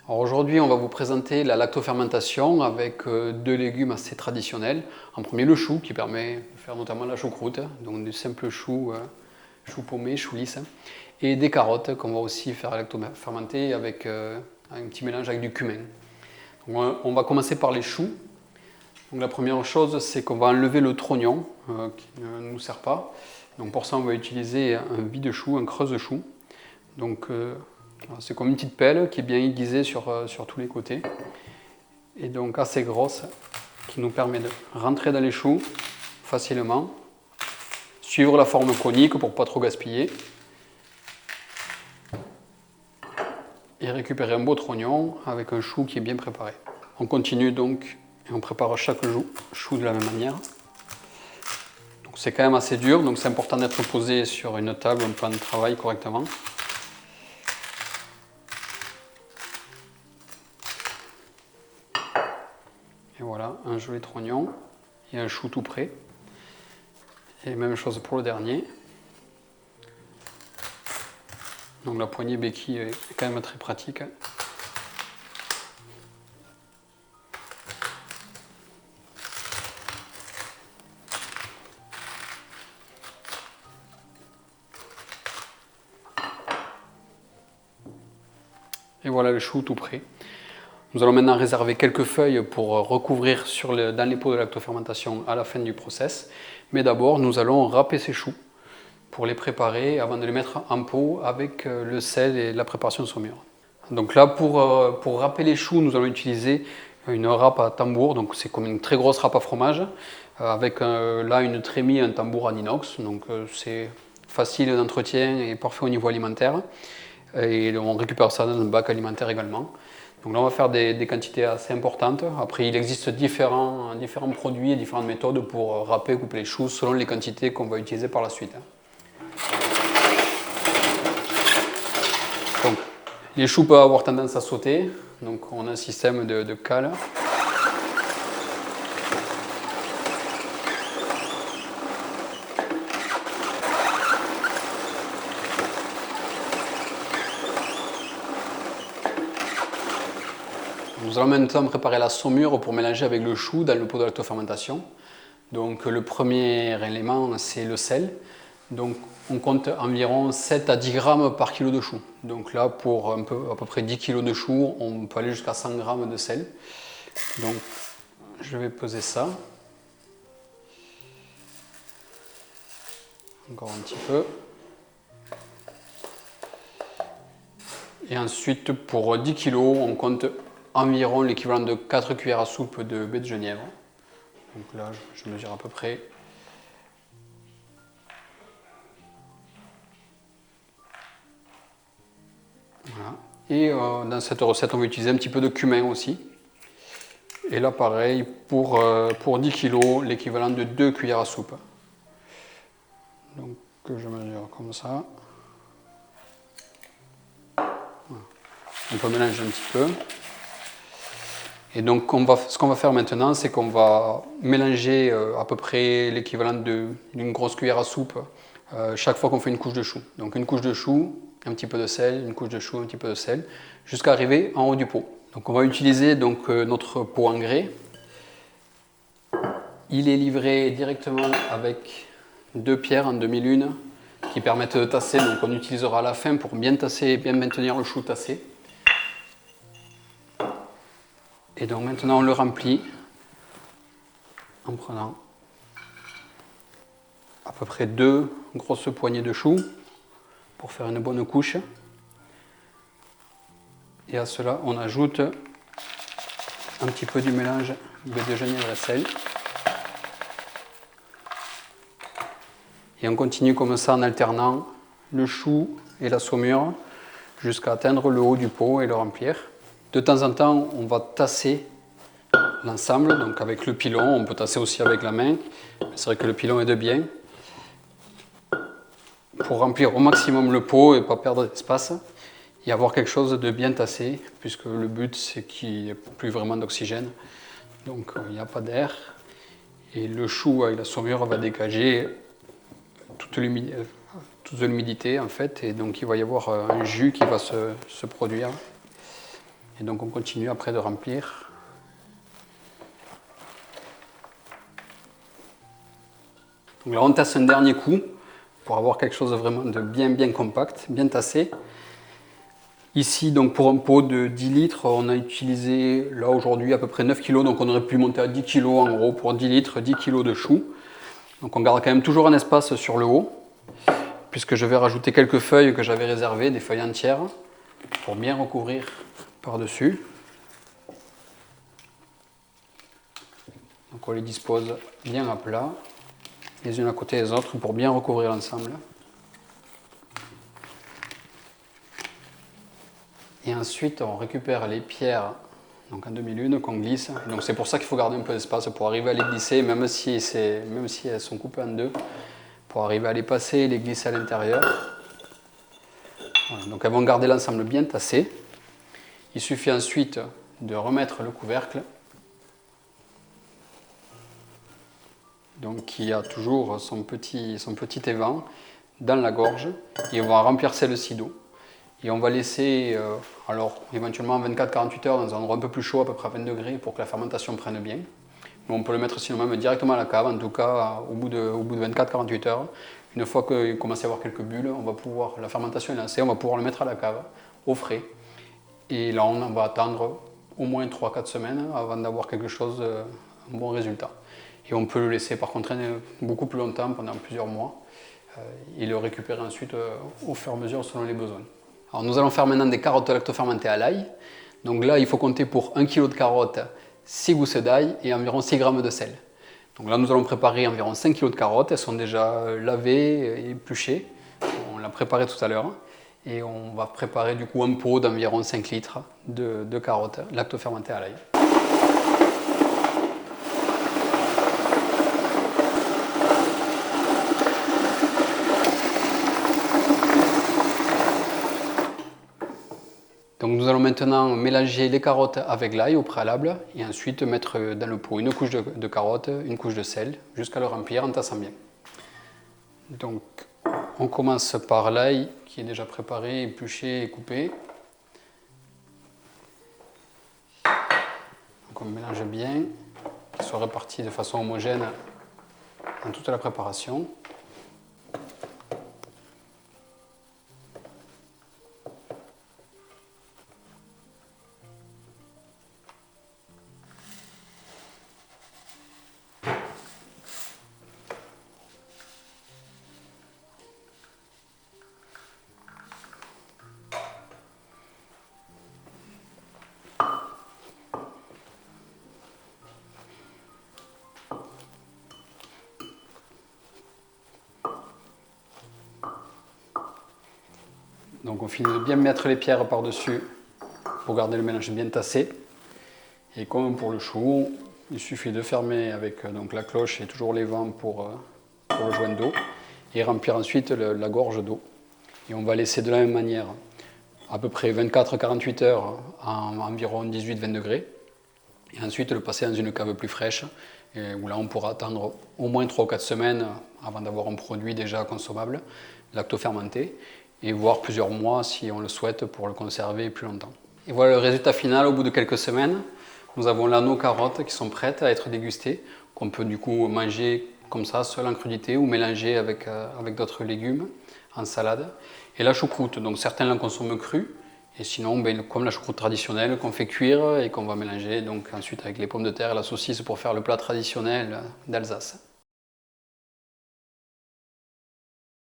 Alors aujourd'hui, on va vous présenter la lactofermentation avec deux légumes assez traditionnels. En premier, le chou qui permet de faire notamment la choucroute, donc du simple chou, chou paumé, chou lisse, et des carottes qu'on va aussi faire lactofermenter avec un petit mélange avec du cumin. Donc, on va commencer par les choux. Donc la première chose, c'est qu'on va enlever le trognon qui ne nous sert pas. Donc pour ça, on va utiliser un vide-chou, un creuse-chou. Donc c'est comme une petite pelle qui est bien aiguisée sur tous les côtés. Et donc assez grosse, qui nous permet de rentrer dans les choux facilement. Suivre la forme conique pour ne pas trop gaspiller. Et récupérer un beau trognon avec un chou qui est bien préparé. On continue donc et on prépare chaque chou de la même manière. Donc c'est quand même assez dur, donc c'est important d'être posé sur une table, un plan de travail correctement. Et voilà, un joli trognon et un chou tout prêt. Et même chose pour le dernier. Donc la poignée béquille est quand même très pratique. Et voilà le chou tout prêt. Nous allons maintenant réserver quelques feuilles pour recouvrir dans les pots de lactofermentation à la fin du process. Mais d'abord, nous allons râper ces choux pour les préparer avant de les mettre en pot avec le sel et la préparation de saumure. Donc là, pour râper les choux, nous allons utiliser une râpe à tambour. Donc c'est comme une très grosse râpe à fromage avec là une trémie, un tambour en inox. Donc c'est facile d'entretien et parfait au niveau alimentaire. Et on récupère ça dans un bac alimentaire également. Donc là, on va faire des quantités assez importantes. Après, il existe différents produits et différentes méthodes pour râper, couper les choux selon les quantités qu'on va utiliser par la suite. Donc, les choux peuvent avoir tendance à sauter. Donc, on a un système de cale. Nous allons maintenant préparer la saumure pour mélanger avec le chou dans le pot de lactofermentation. Donc le premier élément, c'est le sel. Donc on compte environ 7 à 10 grammes par kilo de chou. Donc là, pour à peu près 10 kg de chou, on peut aller jusqu'à 100 grammes de sel. Donc je vais peser ça. Encore un petit peu. Et ensuite, pour 10 kg, on compte environ l'équivalent de 4 cuillères à soupe de baie de genièvre. Donc là, je mesure à peu près. Voilà. Et dans cette recette, on va utiliser un petit peu de cumin aussi. Et là, pareil, pour 10 kg, l'équivalent de 2 cuillères à soupe. Donc, je mesure comme ça. Voilà. On peut mélanger un petit peu. Et donc, ce qu'on va faire maintenant, c'est qu'on va mélanger à peu près l'équivalent d'une grosse cuillère à soupe chaque fois qu'on fait une couche de chou. Donc, une couche de chou, un petit peu de sel, une couche de chou, un petit peu de sel, jusqu'à arriver en haut du pot. Donc, on va utiliser notre pot en grès. Il est livré directement avec deux pierres en demi-lune qui permettent de tasser. Donc, on utilisera à la fin pour bien tasser et bien maintenir le chou tassé. Et donc maintenant on le remplit en prenant à peu près 2 grosses poignées de choux pour faire une bonne couche. Et à cela on ajoute un petit peu du mélange baie de genièvre et sel. Et on continue comme ça en alternant le chou et la saumure jusqu'à atteindre le haut du pot et le remplir. De temps en temps, on va tasser l'ensemble, donc avec le pilon, on peut tasser aussi avec la main, c'est vrai que le pilon est de bien, pour remplir au maximum le pot et ne pas perdre d'espace et avoir quelque chose de bien tassé, puisque le but c'est qu'il n'y ait plus vraiment d'oxygène, donc il n'y a pas d'air, et le chou avec la saumure va dégager toute l'humidité en fait, et donc il va y avoir un jus qui va se produire. Et donc on continue après de remplir. Donc là on tasse un dernier coup pour avoir quelque chose vraiment de bien compact, bien tassé. Ici, donc pour un pot de 10 litres, on a utilisé là aujourd'hui à peu près 9 kg, donc on aurait pu monter à 10 kg en gros pour 10 litres, 10 kg de choux. Donc on garde quand même toujours un espace sur le haut, puisque je vais rajouter quelques feuilles que j'avais réservées, des feuilles entières, pour bien recouvrir par-dessus. Donc on les dispose bien à plat, les unes à côté des autres, pour bien recouvrir l'ensemble. Et ensuite, on récupère les pierres donc en demi-lune qu'on glisse. Donc c'est pour ça qu'il faut garder un peu d'espace pour arriver à les glisser, même si elles sont coupées en deux, pour arriver à les passer et les glisser à l'intérieur. Voilà, donc elles vont garder l'ensemble bien tassé. Il suffit ensuite de remettre le couvercle, donc qui a toujours son petit évent dans la gorge, et on va remplir celle-ci d'eau. Et on va laisser, alors éventuellement 24-48 heures dans un endroit un peu plus chaud, à peu près à 20 degrés, pour que la fermentation prenne bien. Mais on peut le mettre sinon même directement à la cave, en tout cas au bout de 24-48 heures. Une fois qu'il commence à y avoir quelques bulles, on va pouvoir, la fermentation est lancée, on va pouvoir le mettre à la cave, au frais. Et là, on va attendre au moins 3-4 semaines avant d'avoir quelque chose, un bon résultat. Et on peut le laisser par contre traîner beaucoup plus longtemps, pendant plusieurs mois, et le récupérer ensuite au fur et à mesure selon les besoins. Alors nous allons faire maintenant des carottes lactofermentées à l'ail. Donc là, il faut compter pour 1 kg de carottes 6 gousses d'ail et environ 6 g de sel. Donc là, nous allons préparer environ 5 kg de carottes. Elles sont déjà lavées et épluchées. On l'a préparé tout à l'heure. Et on va préparer du coup un pot d'environ 5 litres de carottes lactofermentées à l'ail. Donc nous allons maintenant mélanger les carottes avec l'ail au préalable et ensuite mettre dans le pot une couche de carottes, une couche de sel, jusqu'à le remplir en tassant bien. Donc on commence par l'ail qui est déjà préparé, épluché et coupé. Donc on mélange bien, qu'il soit réparti de façon homogène dans toute la préparation. Donc on finit de bien mettre les pierres par-dessus pour garder le mélange bien tassé. Et comme pour le chou, il suffit de fermer avec donc, la cloche et toujours les vents pour le joint d'eau et remplir ensuite la gorge d'eau. Et on va laisser de la même manière à peu près 24-48 heures à environ 18-20 degrés. Et ensuite le passer dans une cave plus fraîche où là on pourra attendre au moins 3 ou 4 semaines avant d'avoir un produit déjà consommable, lactofermenté, et voire plusieurs mois si on le souhaite pour le conserver plus longtemps. Et voilà le résultat final au bout de quelques semaines. Nous avons là nos carottes qui sont prêtes à être dégustées, qu'on peut du coup manger comme ça, seule en crudité, ou mélanger avec d'autres légumes en salade. Et la choucroute, donc certains la consomment crue, et sinon comme la choucroute traditionnelle qu'on fait cuire et qu'on va mélanger donc ensuite avec les pommes de terre et la saucisse pour faire le plat traditionnel d'Alsace.